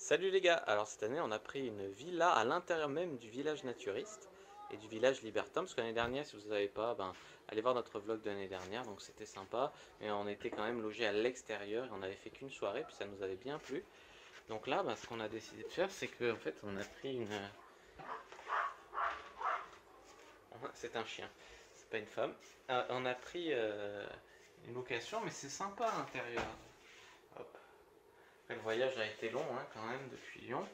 Salut les gars, alors cette année on a pris une villa à l'intérieur même du village naturiste et du village libertin, parce que l'année dernière, si vous ne savez pas, allez voir notre vlog de l'année dernière, donc c'était sympa, mais on était quand même logé à l'extérieur et on avait fait qu'une soirée, puis ça nous avait bien plu. Donc là, ce qu'on a décidé de faire, c'est qu'en fait on a pris une... C'est un chien, c'est pas une femme. On a pris une location, mais c'est sympa à l'intérieur. Hop. Après, le voyage a été long quand même depuis Lyon.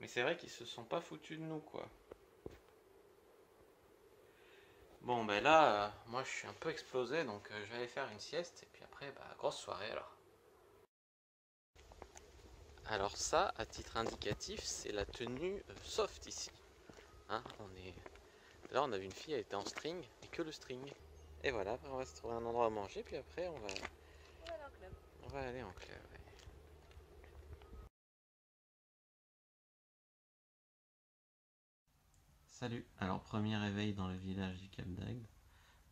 Mais c'est vrai qu'ils se sont pas foutus de nous, quoi. Bon, ben là, moi je suis un peu explosé, donc je vais aller faire une sieste, et puis après, grosse soirée alors. Alors ça, à titre indicatif, c'est la tenue soft ici. Hein, là, on a vu une fille, elle était en string, et que le string. Et voilà, après on va se trouver un endroit à manger, puis après on va aller en club. Ouais. Salut. Alors premier réveil dans le village du Cap d'Agde,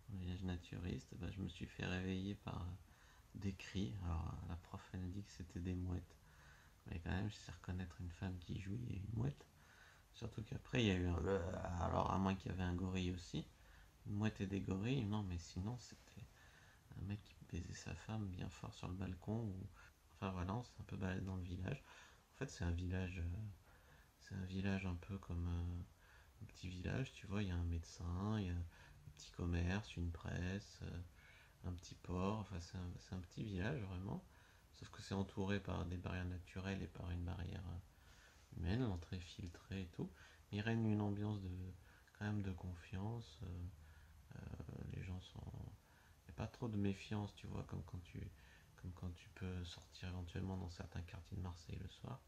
le village naturiste, je me suis fait réveiller par des cris. Alors la prof elle a dit que c'était des mouettes. Mais quand même, je sais reconnaître une femme qui jouit et une mouette. Surtout qu'après, il y a eu un... Alors, à moins qu'il y avait un gorille aussi. Une mouette et des gorilles, non, mais sinon, c'était un mec qui baisait sa femme bien fort sur le balcon. Enfin, voilà, on s'est un peu baladé dans le village. En fait, c'est un village un peu comme un petit village, tu vois. Il y a un médecin, il y a un petit commerce, une presse, un petit port. Enfin, c'est un petit village, vraiment. Sauf que c'est entouré par des barrières naturelles et par une barrière humaine, l'entrée filtrée et tout. Mais il règne une ambiance quand même de confiance. Les gens sont. Il n'y a pas trop de méfiance, tu vois, comme quand tu peux sortir éventuellement dans certains quartiers de Marseille le soir.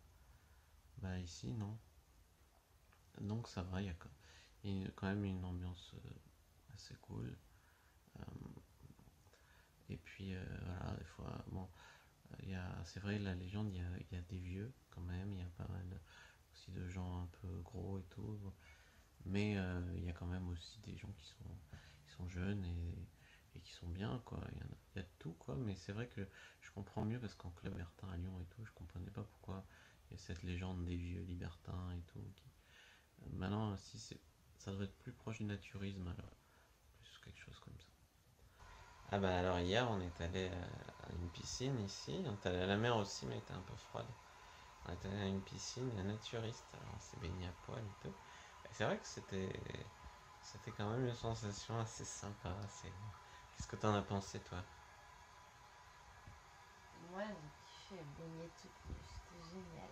Bah ici, non. Donc ça va, il y a quand même une ambiance assez cool. Euh, et puis voilà, des fois, bon, c'est vrai, la légende, il y a des vieux quand même, il y a pas mal aussi de gens un peu gros et tout. Mais il y a quand même aussi des gens qui sont jeunes et qui sont bien, quoi. Il y a de tout, quoi. Mais c'est vrai que je comprends mieux parce qu'en club libertin à Lyon et tout, je comprenais pas pourquoi il y a cette légende des vieux libertins et tout. Maintenant, si ça devrait être plus proche du naturisme, alors, plus quelque chose comme ça. Ah bah alors hier on est allé à une piscine ici, on est allé à la mer aussi mais elle était un peu froide. On est allé à une piscine naturiste, alors on s'est baigné à poil et tout. Et c'est vrai que c'était quand même une sensation assez sympa. Qu'est-ce que t'en as pensé, toi? Moi, j'ai kiffé baigner toute nue, c'était génial.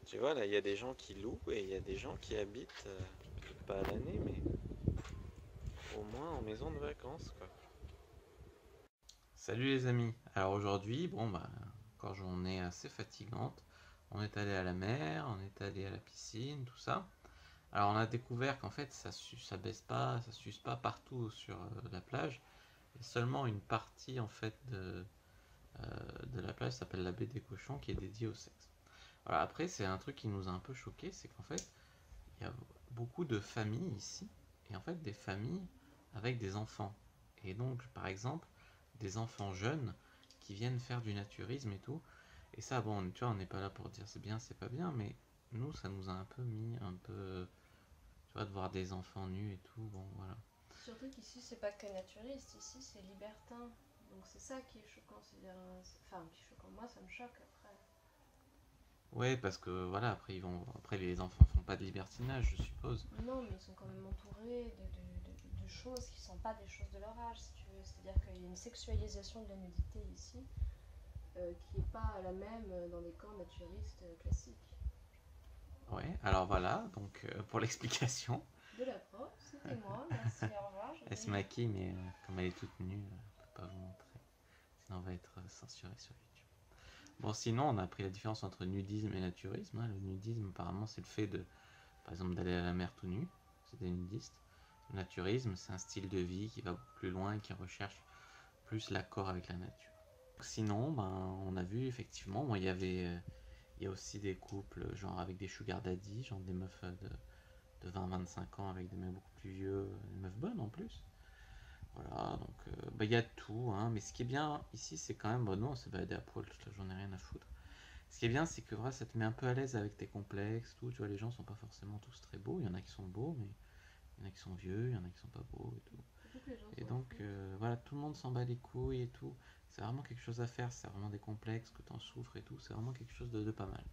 Tu vois, là, il y a des gens qui louent et il y a des gens qui habitent, peut-être pas à l'année, mais au moins en maison de vacances, quoi. Salut les amis. Alors aujourd'hui, encore journée assez fatigante. On est allé à la mer, on est allé à la piscine, tout ça. Alors on a découvert qu'en fait ça baisse pas, ça s'use pas partout sur la plage. Il y a seulement une partie en fait de la plage s'appelle la baie des cochons qui est dédiée au sexe. Voilà, après c'est un truc qui nous a un peu choqué, c'est qu'en fait il y a beaucoup de familles ici, et en fait des familles avec des enfants. Et donc par exemple des enfants jeunes qui viennent faire du naturisme et tout. Et ça, bon, tu vois, on n'est pas là pour dire c'est bien, c'est pas bien, mais nous, ça nous a un peu mis un peu, tu vois, de voir des enfants nus et tout, bon, voilà. Surtout qu'ici, c'est pas que naturiste, ici, c'est libertin. Donc c'est ça qui est choquant, enfin, qui est choquant. Moi, ça me choque après. Ouais, parce que voilà, après les enfants font pas de libertinage, je suppose. Non, mais ils sont quand même entourés de choses qui sont pas des choses de leur âge, si tu veux. C'est-à-dire qu'il y a une sexualisation de la nudité ici qui est pas la même dans les camps naturistes classiques. Ouais, alors voilà, donc pour l'explication, De la prof, c'était moi. Merci, au revoir, je elle se vais. maquille, mais comme elle est toute nue, on peut pas vous montrer. Sinon, on va être censuré sur YouTube. Bon, sinon, on a appris la différence entre nudisme et naturisme, hein. Le nudisme, apparemment, c'est le fait de, par exemple, d'aller à la mer tout nu, c'est des nudistes. Le naturisme, c'est un style de vie qui va beaucoup plus loin et qui recherche plus l'accord avec la nature. Sinon, on a vu effectivement, il y a aussi des couples genre avec des sugar daddy, genre des meufs de 20-25 ans avec des mecs beaucoup plus vieux, des meufs bonnes en plus. Voilà, donc il y a tout, hein, mais ce qui est bien ici, c'est quand même, bon, nous on s'est baladé à poil toute la journée, rien à foutre. Ce qui est bien, c'est que voilà, ça te met un peu à l'aise avec tes complexes, tout. Tu vois, les gens sont pas forcément tous très beaux. Il y en a qui sont beaux, mais il y en a qui sont vieux, il y en a qui sont pas beaux et tout. Surtout que les gens Et s'en donc, foutent. voilà, tout le monde s'en bat les couilles et tout. C'est vraiment quelque chose à faire, c'est vraiment des complexes, que t'en souffres et tout. C'est vraiment quelque chose de pas mal.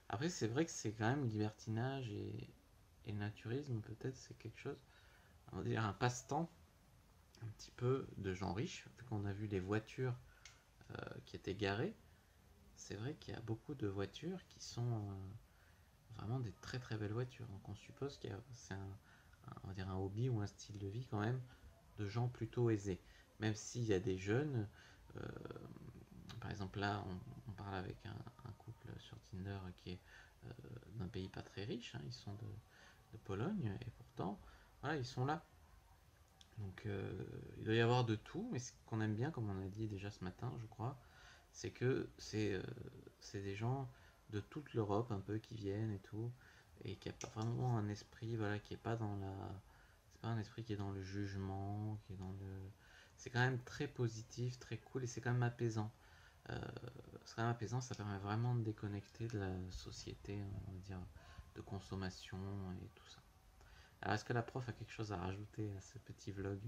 Après, c'est vrai que c'est quand même le libertinage et le naturisme, peut-être, c'est quelque chose, on va dire un passe-temps un petit peu de gens riches. Vu qu'on a vu les voitures qui étaient garées, c'est vrai qu'il y a beaucoup de voitures qui sont vraiment des très très belles voitures. Donc on suppose que c'est on va dire un hobby ou un style de vie quand même de gens plutôt aisés. Même s'il y a des jeunes, euh, par exemple là on parle avec un couple sur Tinder qui est euh, d'un pays pas très riche, hein, ils sont de Pologne et pourtant voilà, ils sont là. Donc il doit y avoir de tout, mais ce qu'on aime bien, comme on a dit déjà ce matin, je crois, c'est que c'est des gens de toute l'Europe un peu qui viennent et tout, et qui a pas vraiment un esprit, voilà, qui est pas dans la, c'est pas un esprit qui est dans le jugement, qui est dans le, c'est quand même très positif, très cool, et c'est quand même apaisant. Euh, c'est quand même apaisant, ça permet vraiment de déconnecter de la société, on va dire, de consommation et tout ça. Alors est-ce que la prof a quelque chose à rajouter à ce petit vlog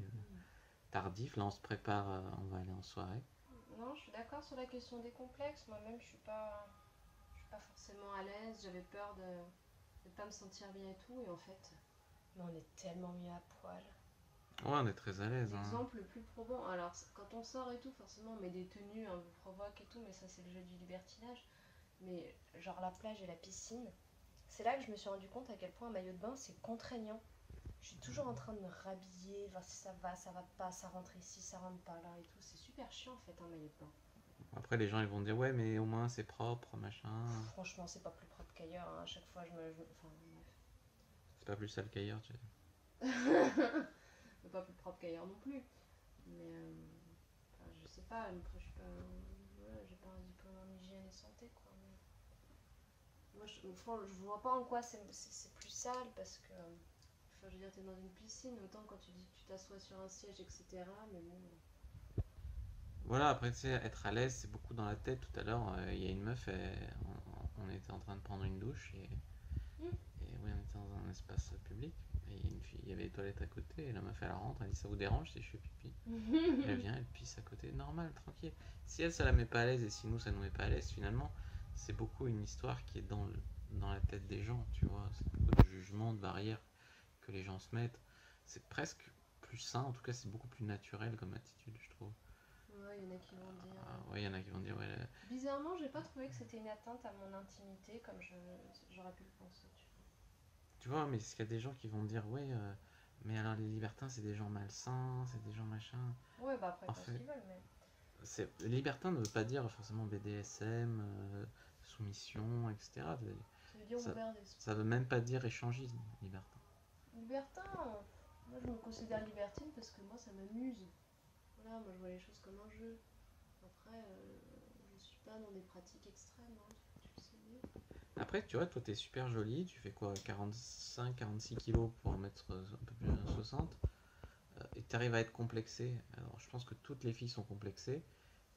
tardif? Là on se prépare, on va aller en soirée. Non, je suis d'accord sur la question des complexes. Moi-même, je suis pas forcément à l'aise. J'avais peur de pas me sentir bien et tout. Et en fait, mais on est tellement mis à poil. Ouais, on est très à l'aise, hein. L'exemple le plus probant, alors quand on sort et tout, forcément on met des tenues un peu provoques et tout, mais ça c'est le jeu du libertinage. Mais genre la plage et la piscine, c'est là que je me suis rendu compte à quel point un maillot de bain c'est contraignant. Je suis toujours en train de me rhabiller, voir si ça va pas, ça rentre ici, ça rentre pas là et tout. C'est super chiant en fait un maillot de bain. Après, les gens ils vont dire ouais, mais au moins c'est propre, machin. Franchement, c'est pas plus propre qu'ailleurs, hein. À chaque fois enfin, C'est pas plus sale qu'ailleurs, tu sais. bref. Pas plus propre qu'ailleurs non plus. Mais enfin, je sais pas, après, je suis pas. Voilà, j'ai pas un diplôme en hygiène et santé quoi. Mais moi, je vois pas en quoi c'est plus sale parce que. Enfin, je veux dire, t'es dans une piscine, autant quand tu dis que tu t'assois sur un siège, etc. Mais bon. Voilà, après, tu sais, être à l'aise, c'est beaucoup dans la tête. Tout à l'heure, il y a une meuf, on était en train de prendre une douche et oui, on était dans un espace public. Et il y a une fille, il y avait les toilettes à côté, et la meuf elle rentre, elle dit ça vous dérange si je fais pipi? Elle vient, elle pisse à côté, normal, tranquille. Si elle, ça la met pas à l'aise et si nous, ça nous met pas à l'aise, finalement, c'est beaucoup une histoire qui est dans la tête des gens, tu vois. C'est beaucoup de jugements, de barrières que les gens se mettent. C'est presque plus sain, en tout cas, c'est beaucoup plus naturel comme attitude, je trouve. Ouais, il y en a qui vont dire. Ah, ouais, il y en a qui vont dire, ouais, Bizarrement, j'ai pas trouvé que c'était une atteinte à mon intimité comme j'aurais pu le penser, tu tu vois, mais il y a des gens qui vont dire, ouais, mais alors les libertins, c'est des gens malsains, c'est des gens machin. vois. Ouais, bah après, ils En font ce fait, qu'ils veulent, mais. libertin ne veut pas dire forcément BDSM, soumission, etc. Ça veut dire Ça, ouvert ça d'esprit. veut même pas dire échangisme, libertin. Libertin, moi je me considère libertine parce que moi ça m'amuse. Voilà, moi je vois les choses comme un jeu. Après, je suis pas dans des pratiques extrêmes, hein, tu le sais bien. Après, tu vois, toi, t'es super jolie, tu fais quoi, 45-46 kilos pour 1 mètre un peu plus de 60, et t'arrives à être complexée. Alors, je pense que toutes les filles sont complexées,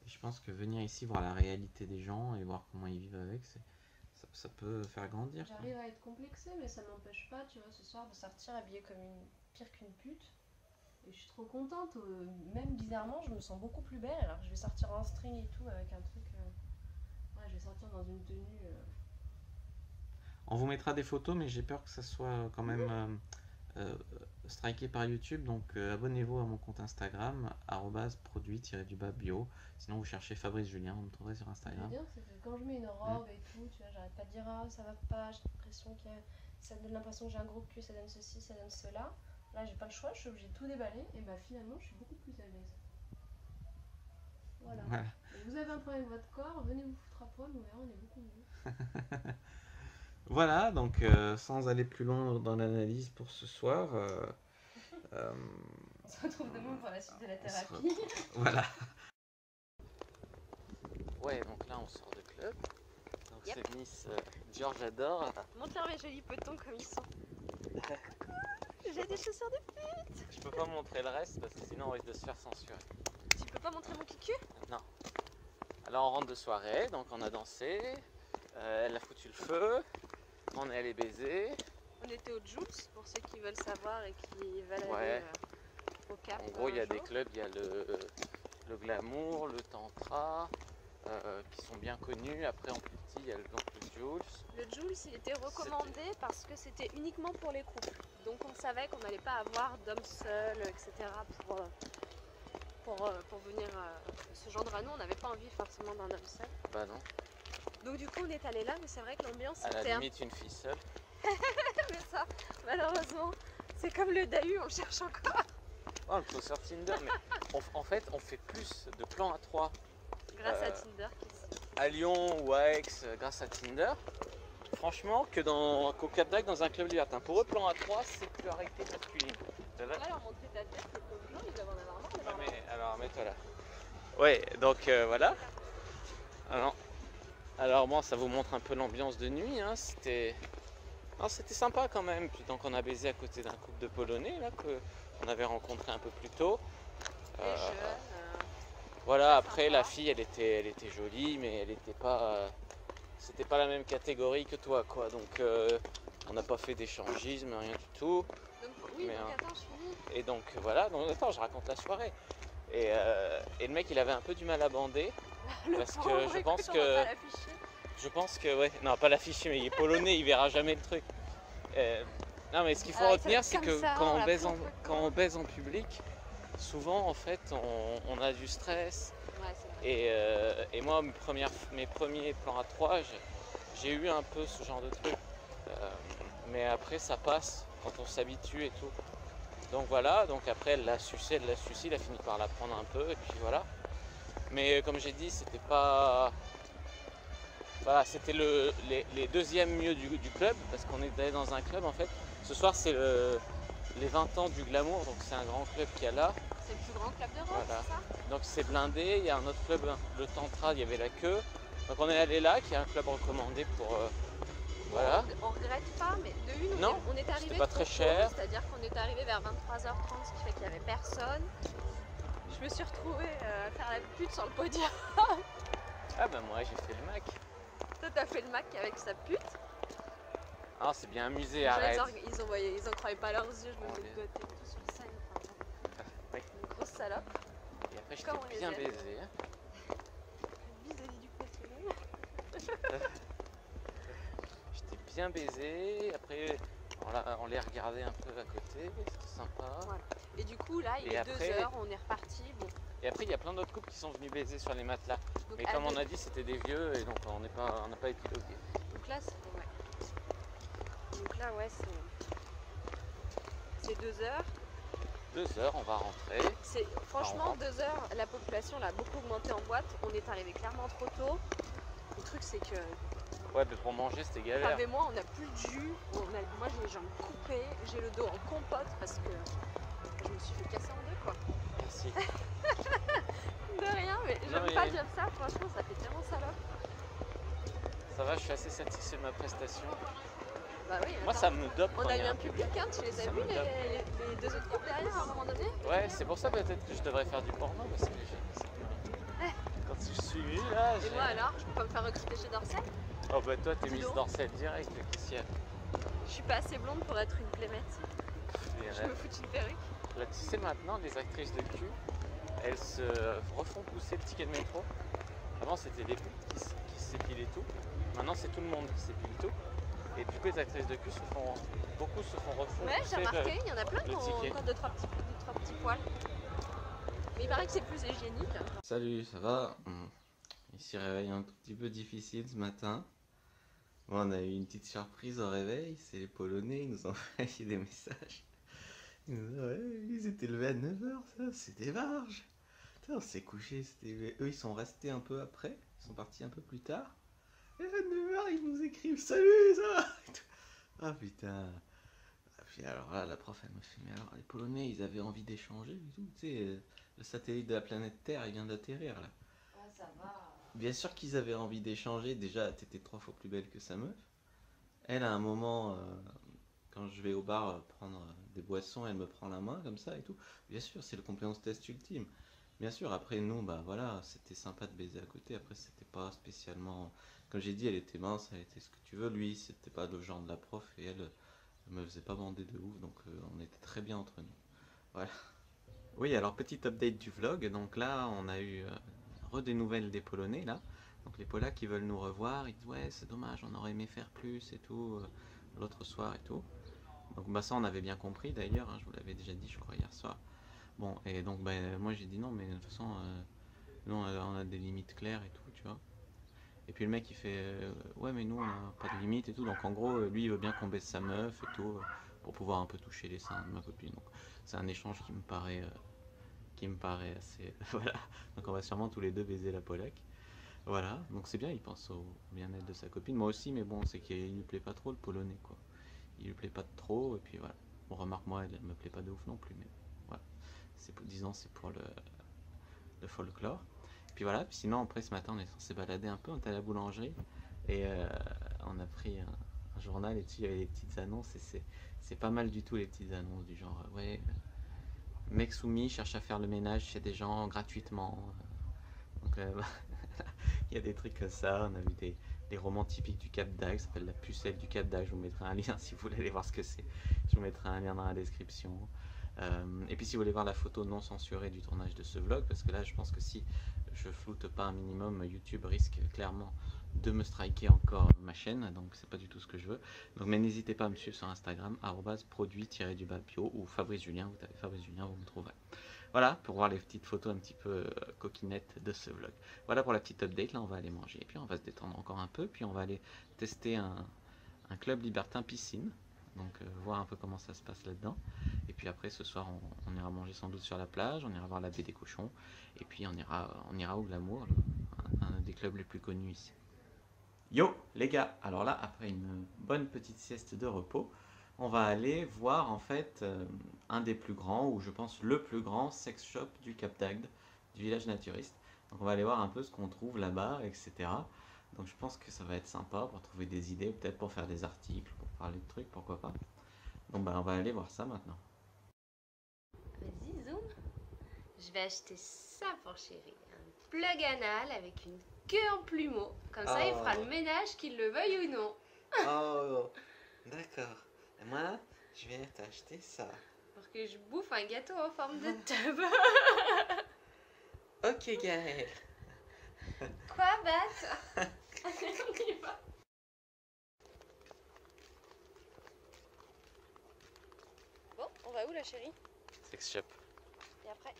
et je pense que venir ici voir la réalité des gens et voir comment ils vivent avec, ça peut faire grandir, quoi. J'arrive à être complexée, mais ça m'empêche pas, tu vois, ce soir de sortir habillée comme une pire qu'une pute. Et je suis trop contente, même bizarrement, je me sens beaucoup plus belle. Alors je vais sortir en string et tout avec un truc. Ouais, je vais sortir dans une tenue. On vous mettra des photos, mais j'ai peur que ça soit quand même euh, striké par YouTube. Donc abonnez-vous à mon compte Instagram, produit-bio. Sinon vous cherchez Fabrice Julien, vous me trouverez sur Je veux Instagram. dire, c'est que quand je mets une Mm. robe et tout, tu vois, j'arrête pas de dire ah ça va pas, j'ai l'impression que ça me donne l'impression que j'ai un gros cul, ça donne ceci, ça donne cela. Là, j'ai pas le choix, je suis obligée de tout déballer et bah finalement, je suis beaucoup plus à l'aise. Voilà. Voilà. Donc, vous avez un problème avec votre corps, venez vous foutre à poil, on verra, on est beaucoup mieux. Voilà, donc sans aller plus loin dans l'analyse pour ce soir, euh, On se retrouve demain pour la suite de la on se thérapie. voilà. Ouais, donc là on sort de club. Donc Yep. c'est Miss George adore. Montre mes jolis petons comme ils sont. J'ai des chaussures de... Je peux pas montrer le reste parce que sinon on risque de se faire censurer. Tu peux pas montrer mon cucu? Non. Alors on rentre de soirée, donc on a dansé, elle a foutu le feu, on est allé baiser. On était au Jules, pour ceux qui veulent savoir et qui veulent Ouais. aller au Cap. En gros, il y a un des jour. clubs, il y a le glamour, le tantra, qui sont bien connus. Après, en plus petit, il y a donc le Jules. Le Jules, il était recommandé parce que c'était uniquement pour les couples. Donc on savait qu'on n'allait pas avoir d'hommes seuls, etc. pour venir se joindre à nous. On n'avait pas envie forcément d'un homme seul. Bah non, Donc du coup on est allé là, mais c'est vrai que l'ambiance à la était un limite une fille seule. peu ça. Malheureusement, c'est comme le Dahu, on cherche encore. Oh, il faut sur Tinder, mais en fait, on fait plus de plans à 3 Grâce à Tinder. à Lyon ou à Aix grâce à Tinder, franchement, qu'au Cap d'Agde dans un club libertin. Pour eux, plan à 3, c'est plus arrêté masculine. On va leur montrer ta tête, les pauvres gens, ils doivent en avoir marre de voir Mais alors, mets-toi là. Ouais, donc voilà. Alors bon, ça vous montre un peu l'ambiance de nuit. Hein. C'était sympa quand même. Puis donc on a baisé à côté d'un couple de Polonais là qu'on avait rencontré un peu plus tôt. les jeunes. Voilà. très Après sympa. la fille, elle était jolie, mais elle n'était pas. C'était pas la même catégorie que toi, quoi. Donc on n'a pas fait d'échangisme, rien du tout. Donc, oui, Mais, donc attends, je finis. Et donc voilà. Donc attends, je raconte la soirée. Et le mec, il avait un peu du mal à bander. Parce que pauvre, je écoute, pense on que- va pas l'afficher. Je pense que, ouais, non, pas l'afficher, mais il est polonais, il verra jamais le truc. Non, mais ce qu'il faut Ah, retenir, ça- c'est comme que ça, quand on on l'a baise pris en en, photo. quand on baise en public, souvent, en fait, on a du stress. Ouais, c'est vrai. Et moi, mes premiers plans à 3, j'ai eu un peu ce genre de truc. Mais après, ça passe quand on s'habitue et tout. Donc voilà, donc après, elle l'a sucé, il a fini par la prendre un peu, et puis voilà. Mais comme j'ai dit, c'était pas. Voilà, c'était les deuxièmes mieux du club, parce qu'on est allé dans un club en fait. Ce soir, c'est les 20 ans du Glamour, donc c'est un grand club qu'il y a là. C'est le plus grand club d'Europe, Voilà. c'est ça? Donc c'est blindé, il y a un autre club, le Tantra, il y avait la queue. Donc on est allé là, qui est un club recommandé pour. Voilà. On regrette pas, mais de une, Non, on est arrivé c'était pas très trop cher. tôt, c'est-à-dire qu'on est arrivé vers 23h30, ce qui fait qu'il n'y avait personne. Je me suis retrouvée à faire la pute sur le podium. Ah bah moi j'ai fait le Mac. Toi, t'as fait le Mac avec sa pute. Ah c'est bien amusé, Les gens, arrête. ils en croyaient pas leurs yeux, je me Oh, fais les- goter tout sur le scène. Enfin, Oui. une grosse salope. Et après Comme on j'étais les bien aime. baisé. Vis-à-vis du personnel. J'étais bien baisé. Après on les regardait un peu à côté, c'était sympa. Voilà. Et du coup, là, il Et est après- 2h, on est reparti. Bon, Et après, il y a plein d'autres couples qui sont venus baiser sur les matelas. donc, Mais à comme on deux- a dit, c'était des vieux et donc on n'a pas épilogué. donc là, donc là, ouais, c'est 2h. 2 heures, on va rentrer. Franchement, rentre. 2h, la population elle a beaucoup augmenté en boîte. On est arrivé clairement trop tôt. Le truc, c'est que Ouais, mais pour manger, c'était galère. Fab et moi, on n'a plus de jus. Moi, j'ai les jambes coupées. J'ai le dos en compote parce que je me suis fait casser en deux, quoi. Merci. De rien, mais Non, j'aime mais- pas dire ça. Franchement, ça fait tellement salope. Ça va, je suis assez satisfait de ma prestation. Bah oui, Moi, attends. ça me dope On quand a il y eu a un public, hein, tu les as Ça vus me dope. les deux autres couples derrière à un moment donné? Ouais, c'est pour ça peut-être que je devrais faire du porno parce que quand je suis vu là, Et moi alors, je peux pas me faire recruter chez Dorsey? Oh bah toi, t'es Dis Miss donc. Dorsel direct, qu'est-ce qu'il y a? Je suis pas assez blonde pour être une plémette. Les Je rêves. me fous une perruque. Là, tu sais maintenant, les actrices de cul, elles se refont pousser le ticket de métro. Avant, c'était des putes qui s'épilaient tout. Maintenant, c'est tout le monde qui s'épile tout. Et du coup, les actrices de cul beaucoup se font refont Ouais, pousser j'ai remarqué, il y en a plein qui le ont ticket. encore deux, trois petits poils. Mais il paraît que c'est plus hygiénique. Salut, ça va? Ici, réveil un tout petit peu difficile ce matin. Bon, on a eu une petite surprise au réveil, c'est les Polonais, ils nous ont envoyé des messages. Ils nous ont dit, ouais, ils étaient levés à 9h, ça, c'était large. Putain, on s'est couché, eux ils sont restés un peu après, ils sont partis un peu plus tard. Et à 9h, ils nous écrivent, salut, ça va? Ah putain. Ah, puis alors là, la prof, elle me fait, mais alors les Polonais, ils avaient envie d'échanger et tout, tu sais, le satellite de la planète Terre, il vient d'atterrir là. Ouais, ça va. Bien sûr qu'ils avaient envie d'échanger. Déjà, t'étais 3 fois plus belle que sa meuf. Elle, à un moment, quand je vais au bar prendre des boissons, elle me prend la main comme ça et tout. Bien sûr, c'est le compliance test ultime. Bien sûr, après nous, bah voilà, c'était sympa de baiser à côté. Après, c'était pas spécialement. Comme j'ai dit, elle était mince, elle était ce que tu veux. Lui, c'était pas le genre de la prof et elle me faisait pas bander de ouf, donc on était très bien entre nous. Voilà. Oui, alors petit update du vlog. Donc là, on a eu des nouvelles des Polonais là. Donc les Polacks qui veulent nous revoir, ils disent ouais, c'est dommage, on aurait aimé faire plus et tout l'autre soir et tout. Donc bah ça, on avait bien compris d'ailleurs, hein, je vous l'avais déjà dit, je crois hier soir. Bon, et donc bah, moi j'ai dit non, mais de toute façon, nous on a des limites claires et tout, tu vois. Et puis le mec il fait ouais, mais nous on a pas de limites et tout. Donc en gros, lui il veut bien qu'on baisse sa meuf et tout pour pouvoir un peu toucher les seins de ma copine. Donc c'est un échange qui me paraît assez. Voilà. Donc on va sûrement tous les deux baiser la Polaque. Voilà. Donc c'est bien, il pense au bien-être de sa copine. Moi aussi, mais bon, c'est qu'il lui plaît pas trop le polonais, quoi. Il lui plaît pas trop, et puis voilà. Bon, remarque, moi, elle me plaît pas de ouf non plus, mais voilà. Disons, c'est pour le folklore. Puis voilà, puis sinon, après ce matin, on est censé balader un peu, on était à la boulangerie, et on a pris un journal, et dessus, il y avait des petites annonces, et c'est pas mal du tout, les petites annonces, du genre, ouais, mec soumis cherche à faire le ménage chez des gens gratuitement. Donc il y a des trucs comme ça. On a vu des romans typiques du Cap d'Agde, ça s'appelle La Pucelle du Cap d'Agde. Je vous mettrai un lien si vous voulez aller voir ce que c'est. Je vous mettrai un lien dans la description. Et puis si vous voulez voir la photo non censurée du tournage de ce vlog, parce que là je pense que si je floute pas un minimum, YouTube risque clairement de me striker encore ma chaîne, donc c'est pas du tout ce que je veux. Donc mais n'hésitez pas à me suivre sur Instagram, @produit-bio ou Fabrice Julien, vous tapez Fabrice Julien, vous me trouverez. Voilà, pour voir les petites photos un petit peu coquinettes de ce vlog. Voilà pour la petite update, là on va aller manger, et puis on va se détendre encore un peu, puis on va aller tester un club libertin piscine, donc voir un peu comment ça se passe là-dedans. Et puis après ce soir on ira manger sans doute sur la plage, on ira voir la baie des cochons, et puis on ira au Glamour, un des clubs les plus connus ici. Yo les gars, alors là après une bonne petite sieste de repos, on va aller voir en fait un des plus grands, ou je pense le plus grand sex shop du Cap d'Agde, du village naturiste. Donc on va aller voir un peu ce qu'on trouve là-bas, etc. Donc je pense que ça va être sympa pour trouver des idées, peut-être pour faire des articles, pour parler de trucs, pourquoi pas. Donc bah on va aller voir ça maintenant. Vas-y, zoom. Je vais acheter ça pour chéri. Un plug anal avec une queue en plumeau. Comme ça, il fera le ménage, qu'il le veuille ou non. Oh, d'accord. Et moi, je vais t'acheter ça. Pour que je bouffe un gâteau en forme de tube. Ok, Gaël. Quoi, Bat? On y va. Bon, on va où la chérie? Sex shop. Et après?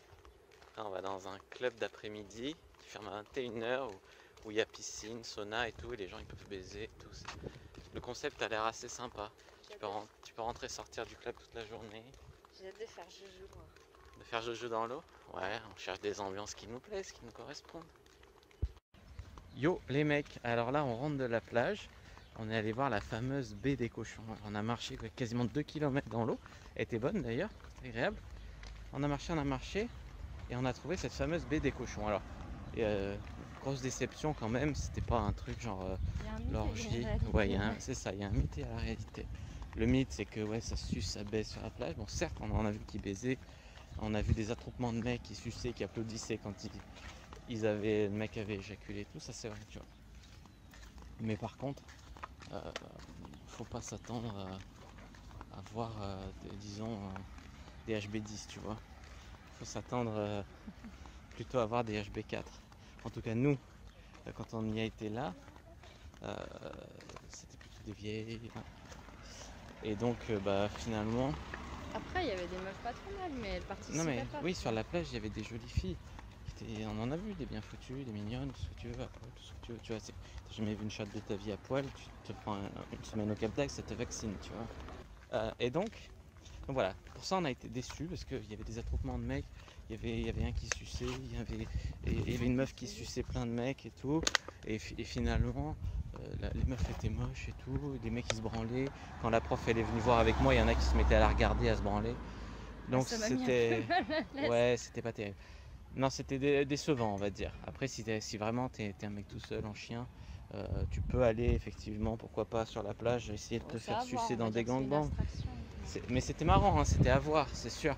Là, on va dans un club d'après-midi qui ferme à 21h où il y a piscine, sauna et tout, et les gens ils peuvent baiser et tout. Le concept a l'air assez sympa. Tu peux rentrer, sortir du club toute la journée. J'ai hâte de faire joujou, moi. De faire joujou dans l'eau. Ouais, on cherche des ambiances qui nous plaisent, qui nous correspondent. Yo les mecs, alors là on rentre de la plage. On est allé voir la fameuse baie des cochons. On a marché quasiment 2 km dans l'eau. Elle était bonne d'ailleurs, agréable. On a marché et on a trouvé cette fameuse baie des cochons. Alors, grosse déception quand même, c'était pas un truc genre l'orgie. Ouais, c'est ça, il y a un mythe et la réalité. Le mythe, c'est que ouais, ça suce, ça baisse sur la plage. Bon, certes, on en a vu qui baisaient, on a vu des attroupements de mecs qui suçaient, qui applaudissaient quand le mec avait éjaculé, tout ça, c'est vrai, tu vois. Mais par contre, faut pas s'attendre à voir, disons, des HB10, tu vois. Faut s'attendre plutôt à voir des HB4. En tout cas, nous, quand on y a été là, c'était plutôt des vieilles. Et donc, finalement. Après, il y avait des meufs pas trop mal, mais elles participaient Non, mais pas. oui, sur la plage, il y avait des jolies filles. On en a vu des bien foutues, des mignonnes, tout ce que tu veux, à poil, tout ce que tu veux. Tu vois, t'as jamais vu une chatte de ta vie à poil, tu te prends une semaine au Cap d'Agde, ça te vaccine, tu vois. Et donc voilà, pour ça on a été déçus parce qu'il y avait des attroupements de mecs, il y avait un qui suçait, il y avait une meuf qui suçait plein de mecs et tout, et finalement les meufs étaient moches et tout, des mecs qui se branlaient. Quand la prof elle est venue voir avec moi, il y en a qui se mettaient à la regarder, à se branler. Donc c'était ouais, c'était pas terrible. Non, c'était décevant, on va dire. Après, si vraiment t'es un mec tout seul en chien, Tu peux aller effectivement, pourquoi pas, sur la plage, essayer de te faire sucer dans des gangbangs. Mais c'était marrant, hein, c'était à voir, c'est sûr.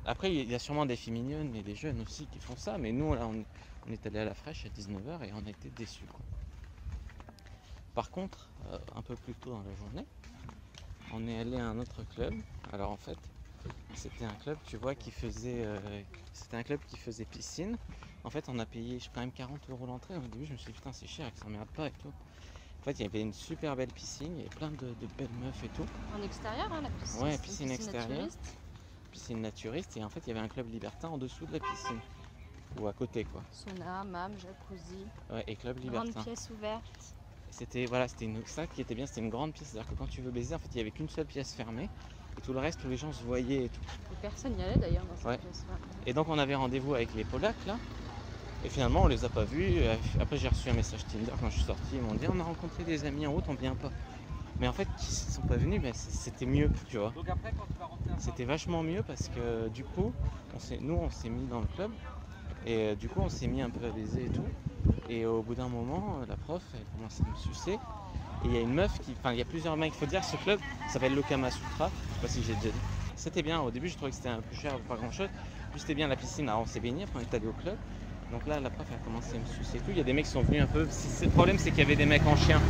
Après, il y a sûrement des filles mignonnes et des jeunes aussi qui font ça, mais nous, là, on est allé à la fraîche à 19h et on a été déçus, quoi. Par contre, un peu plus tôt dans la journée, on est allé à un autre club. Alors en fait, c'était un club, tu vois, c'était un club qui faisait piscine. En fait, on a payé quand même 40 € l'entrée. Au début, je me suis dit, putain, c'est cher et que ça m'emmerde pas et tout. En fait, il y avait une super belle piscine, il y avait plein de belles meufs et tout. En extérieur, hein, la piscine. Ouais, piscine extérieure. Naturiste. Piscine naturiste. Et en fait, il y avait un club libertin en dessous de la piscine. Ou à côté, quoi. Sauna, hammam, jacuzzi. Ouais, et club libertin. Grande pièce ouverte. C'était ça qui était bien, c'était une grande pièce. C'est-à-dire que quand tu veux baiser, en fait, il n'y avait qu'une seule pièce fermée. Et tout le reste, tous les gens se voyaient et tout. Et personne n'y allait d'ailleurs dans cette pièce-là. Et donc, on avait rendez-vous avec les Polacs, là. Et finalement, on les a pas vus. Après, j'ai reçu un message Tinder quand je suis sorti. Ils m'ont dit, on a rencontré des amis en route, on vient pas. Mais en fait, qui ne sont pas venus, mais c'était mieux, tu vois. Donc après, quand tu vas rentrer c'était vachement mieux parce que du coup, on s'est mis dans le club. Et du coup, on s'est mis un peu à baiser et tout. Et au bout d'un moment, la prof, elle commence à me sucer. Et il y a une meuf il y a plusieurs mecs. Il faut dire que ce club s'appelle le Kama Sutra. Je sais pas si j'ai déjà dit. C'était bien. Au début, je trouvais que c'était un peu cher, pas grand chose. Puis c'était bien la piscine. Alors on s'est baigné, après on est allé au club. Donc là, la prof a commencé à me sucer et tout. Il y a des mecs qui sont venus un peu. Le problème, c'est qu'il y avait des mecs en chien.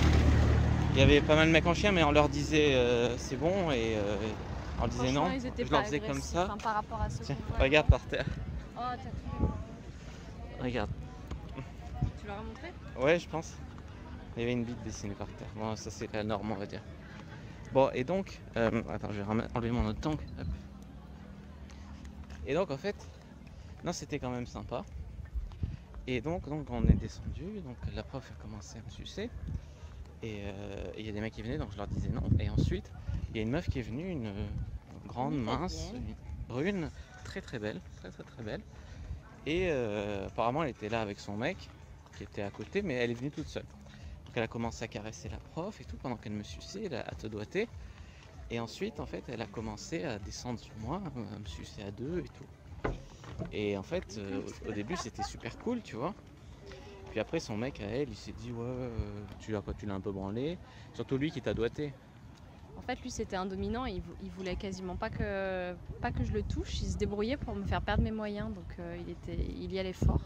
Il y avait pas mal de mecs en chien, mais on leur disait c'est bon et on leur disait non. Je leur disais comme ça. Hein, par rapport à ce tiens, regarde par terre. Oh, t'as tout. Regarde. Tu leur as montré? Ouais, je pense. Il y avait une bite dessinée par terre. Bon, ça c'est la norme, on va dire. Bon, et donc, attends, je vais enlever mon autre tank. Hop. Et donc, en fait, non, c'était quand même sympa. Et donc on est descendu. Donc, la prof a commencé à me sucer. Et il y a des mecs qui venaient, donc je leur disais non. Et ensuite, il y a une meuf qui est venue, une grande, mince, brune, très très belle, très belle. Et apparemment, elle était là avec son mec, qui était à côté, mais elle est venue toute seule. Donc elle a commencé à caresser la prof et tout, pendant qu'elle me suçait, à te doigter. Et ensuite, en fait, elle a commencé à descendre sur moi, à me sucer à deux et tout. Et en fait, au début, c'était super cool, tu vois. Puis après, son mec à elle, il s'est dit ouais, tu l'as un peu branlé. Surtout lui qui t'a doigté. En fait, lui, c'était un dominant. Il voulait quasiment pas que je le touche. Il se débrouillait pour me faire perdre mes moyens. Donc, il y allait fort.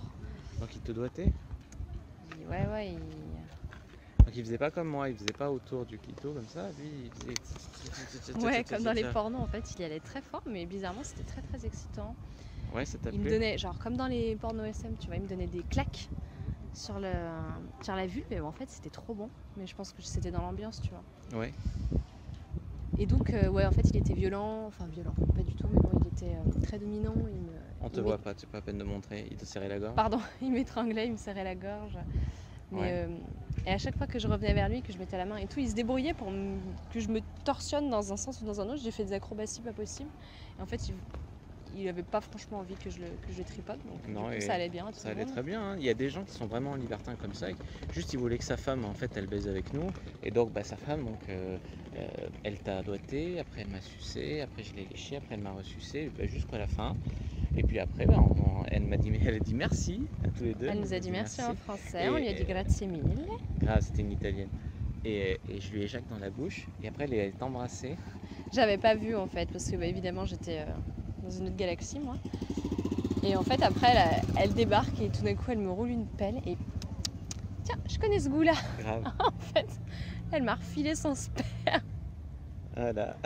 Donc, il te doigtait? Ouais. Donc, il faisait pas comme moi. Il faisait pas autour du clito comme ça. Lui, il faisait. Ouais, comme dans les pornos. En fait, il y allait très fort. Mais bizarrement, c'était très très excitant. Ouais, ça t'a plu? Il me donnait, genre comme dans les pornos SM, tu vois, il me donnait des claques sur la vulve. Mais bon, en fait, c'était trop bon. Mais je pense que c'était dans l'ambiance, tu vois. Ouais. Et donc, en fait, il était violent, pas du tout, mais bon, il était très dominant. On te voit pas, c'est pas la peine de montrer, il te serrait la gorge. Pardon, il m'étranglait, il me serrait la gorge. Mais, ouais. Et à chaque fois que je revenais vers lui, que je mettais la main et tout, il se débrouillait pour que je me torsionne dans un sens ou dans un autre. J'ai fait des acrobaties pas possibles. Et en fait, il avait pas franchement envie que je le tripote, donc non, du coup, ça allait bien. Ça allait très bien, hein. Il y a des gens qui sont vraiment libertins comme ça. Juste, ils voulaient que sa femme, en fait, elle baise avec nous. Et donc, sa femme, elle t'a doigté, après elle m'a sucé, après je l'ai léché, après elle m'a ressucé, jusqu'à la fin. Et puis après, elle a dit merci à tous les deux. Elle nous a dit merci en français, on lui a dit grazie mille. Grave, c'était une italienne. Et je lui éjacte dans la bouche, et après elle est embrassée. J'avais pas vu en fait, parce que évidemment j'étais dans une autre galaxie moi. Et en fait après elle débarque et tout d'un coup elle me roule une pelle et tiens, je connais ce goût-là. Grave. En fait, elle m'a refilé son sperme. Voilà.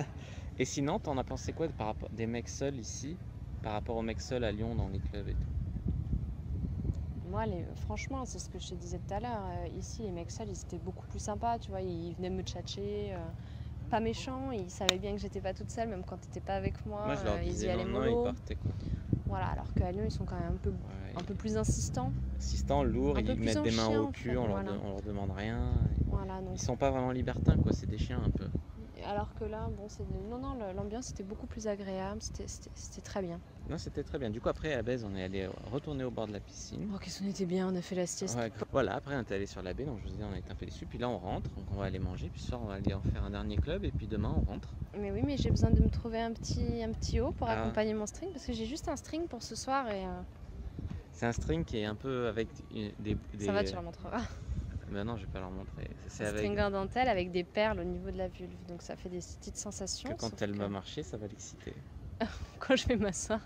Et sinon, t'en as pensé quoi par rapport des mecs seuls ici, par rapport aux mecs seuls à Lyon dans les clubs et tout? Moi, franchement, c'est ce que je te disais tout à l'heure. Ici, les mecs seuls, ils étaient beaucoup plus sympas, tu vois. Ils venaient me tchatcher, pas méchants. Ils savaient bien que j'étais pas toute seule, même quand t'étais pas avec moi. Moi, je leur disais ils y allaient non, mollo. ils partaient quoi. Voilà, alors qu'à Lyon, ils sont quand même un peu plus insistants. Insistants, lourds, ils mettent des mains chien, au cul, on leur demande rien. Voilà, donc... Ils sont pas vraiment libertins, quoi. C'est des chiens un peu. Alors que là, bon, l'ambiance était beaucoup plus agréable, c'était très bien. Non, c'était très bien. Du coup, après, à Bèze, on est allé retourner au bord de la piscine. Oh, qu'est-ce qu'on était bien, on a fait la sieste. Ouais, voilà, après, on est allé sur la baie, donc je vous dis, on a été un peu déçus. Puis là, on rentre, donc on va aller manger. Puis ce soir, on va aller en faire un dernier club, et puis demain, on rentre. Mais oui, mais j'ai besoin de me trouver un petit haut pour accompagner mon string, parce que j'ai juste un string pour ce soir et... C'est un string qui est un peu avec des... Ça va, tu leur montreras. Ben non, je vais pas leur montrer. C'est un string en dentelle avec des perles au niveau de la vulve. Donc ça fait des petites sensations. Que quand elle va marcher, ça va l'exciter. Quand je vais m'asseoir.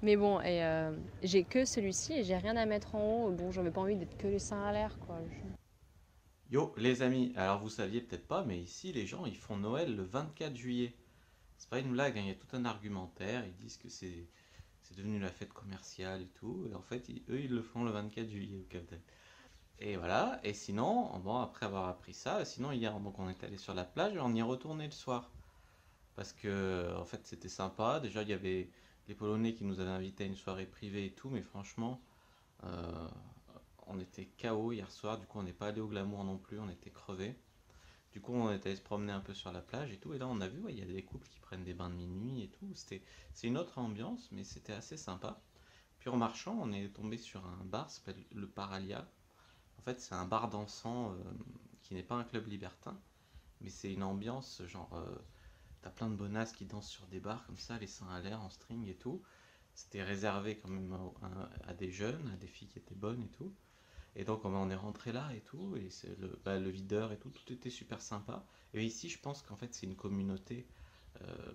Mais bon, et j'ai que celui-ci et j'ai rien à mettre en haut. Bon, j'avais pas envie d'être que les seins à l'air, quoi. Yo, les amis, alors vous saviez peut-être pas, mais ici, les gens, ils font Noël le 24 juillet. C'est pas une blague, hein, il y a tout un argumentaire. Ils disent que c'est devenu la fête commerciale et tout. Et en fait, eux, ils le font le 24 juillet au Cap d'Agde. Et voilà, et sinon, bon, après avoir appris ça, sinon hier, donc on est allé sur la plage et on y est retourné le soir. Parce que, en fait, c'était sympa. Déjà, il y avait les Polonais qui nous avaient invités à une soirée privée et tout, mais franchement, euh, on était KO hier soir. Du coup, on n'est pas allé au glamour non plus, on était crevés. Du coup, on est allé se promener un peu sur la plage et tout. Et là, on a vu, ouais, il y a des couples qui prennent des bains de minuit et tout. C'est une autre ambiance, mais c'était assez sympa. Puis en marchant, on est tombé sur un bar, ça s'appelle le Paralia. En fait, c'est un bar dansant qui n'est pas un club libertin, mais c'est une ambiance genre. T'as plein de bonasses qui dansent sur des bars comme ça, les seins à l'air en string et tout. C'était réservé quand même à des jeunes, à des filles qui étaient bonnes et tout. Et donc on est rentré là et tout, et c'est le videur et tout, tout était super sympa. Et ici, je pense qu'en fait, c'est une communauté euh,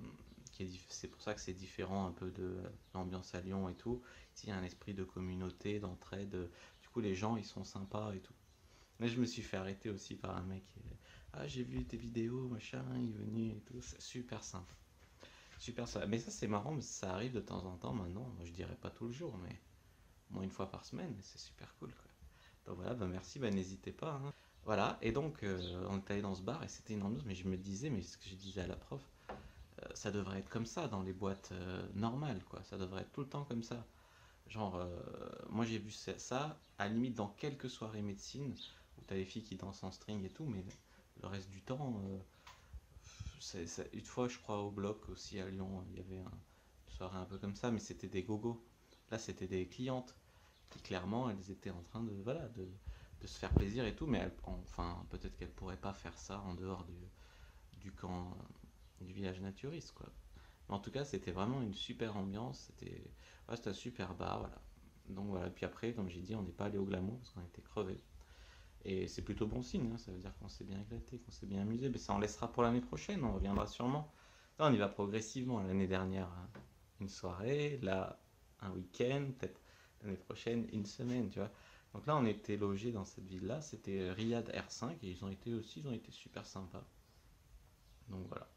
c'est pour ça que c'est différent un peu de l'ambiance à Lyon et tout. Ici, il y a un esprit de communauté, d'entraide. Du coup, les gens, ils sont sympas et tout. Mais je me suis fait arrêter aussi par un mec. Ah, j'ai vu tes vidéos, machin, il est venu et tout. C'est super sympa. Super sympa. Mais ça, c'est marrant, mais ça arrive de temps en temps maintenant. Moi, je dirais pas tout le jour, mais au moins une fois par semaine. C'est super cool, quoi. Donc voilà, bah merci, bah n'hésitez pas, hein. Voilà, et donc on est allé dans ce bar et c'était une ambiance, mais je me disais, mais ce que je disais à la prof, ça devrait être comme ça dans les boîtes normales, quoi. Ça devrait être tout le temps comme ça. Genre, moi j'ai vu ça, à la limite dans quelques soirées médecine, où t'as les filles qui dansent en string et tout, mais le reste du temps, une fois je crois au bloc aussi à Lyon, il y avait une soirée un peu comme ça, mais c'était des gogos. Là c'était des clientes qui clairement elles étaient en train de, voilà, de se faire plaisir et tout, mais enfin peut-être qu'elles pourraient pas faire ça en dehors du camp, du village naturiste, quoi. Mais en tout cas, c'était vraiment une super ambiance. C'était un super bar, voilà. Donc voilà. Puis après, comme j'ai dit, on n'est pas allé au glamour parce qu'on était crevés. Et c'est plutôt bon signe, hein. Ça veut dire qu'on s'est bien éclaté, qu'on s'est bien amusé. Mais ça en laissera pour l'année prochaine. On reviendra sûrement. Là, on y va progressivement. L'année dernière, hein, une soirée. Là, un week-end. Peut-être l'année prochaine, une semaine, tu vois. Donc là, on était logés dans cette ville-là. C'était Riyad R5 et ils ont été super sympas. Donc voilà.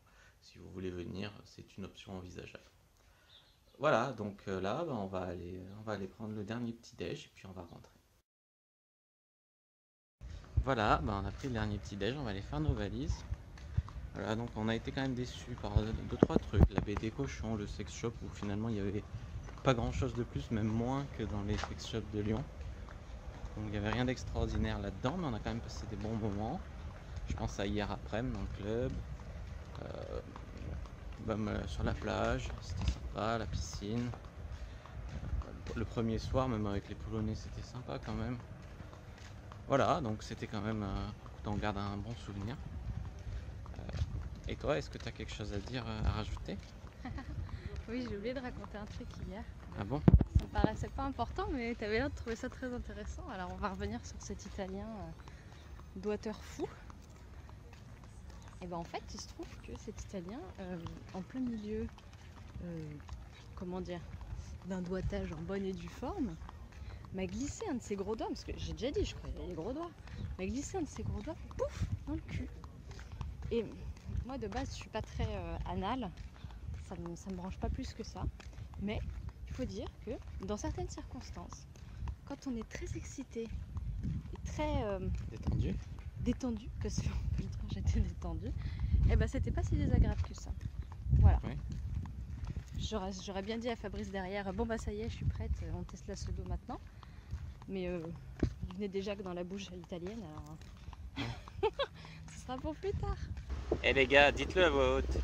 Si vous voulez venir, c'est une option envisageable. Voilà, donc là, bah, on va aller prendre le dernier petit déj et puis on va rentrer. Voilà, bah, on a pris le dernier petit déj, on va aller faire nos valises. Voilà, donc on a été quand même déçus par deux trois trucs. La baie des cochons, le sex shop où finalement il y avait pas grand chose de plus, même moins que dans les sex shops de Lyon. Donc il n'y avait rien d'extraordinaire là-dedans, mais on a quand même passé des bons moments. Je pense à hier après-midi dans le club. Sur la plage, c'était sympa, la piscine. Le premier soir, même avec les Polonais, c'était sympa quand même. Voilà, donc c'était quand même, on garde un bon souvenir. Et toi, est-ce que tu as quelque chose à dire, à rajouter? Oui, j'ai oublié de raconter un truc hier. Ah bon? Ça me paraissait pas important, mais tu avais l'air de trouver ça très intéressant. Alors on va revenir sur cet Italien doigteur fou. Et ben en fait, il se trouve que cet Italien, en plein milieu, comment dire, d'un doigtage en bonne et due forme, m'a glissé un de ses gros doigts, parce que j'ai déjà dit, je crois qu'il a les gros doigts, m'a glissé un de ses gros doigts, pouf, dans le cul. Et moi de base, je suis pas très anale, ça me branche pas plus que ça, mais il faut dire que dans certaines circonstances, quand on est très excité et très détendu, que ce putain j'étais détendue, et ben c'était pas si désagréable que ça. Voilà. Ouais. J'aurais bien dit à Fabrice derrière, bon bah ça y est, je suis prête, on teste la sodo maintenant. Mais il venait déjà que dans la bouche italienne, alors ce sera pour plus tard. Eh les gars, dites-le à voix haute.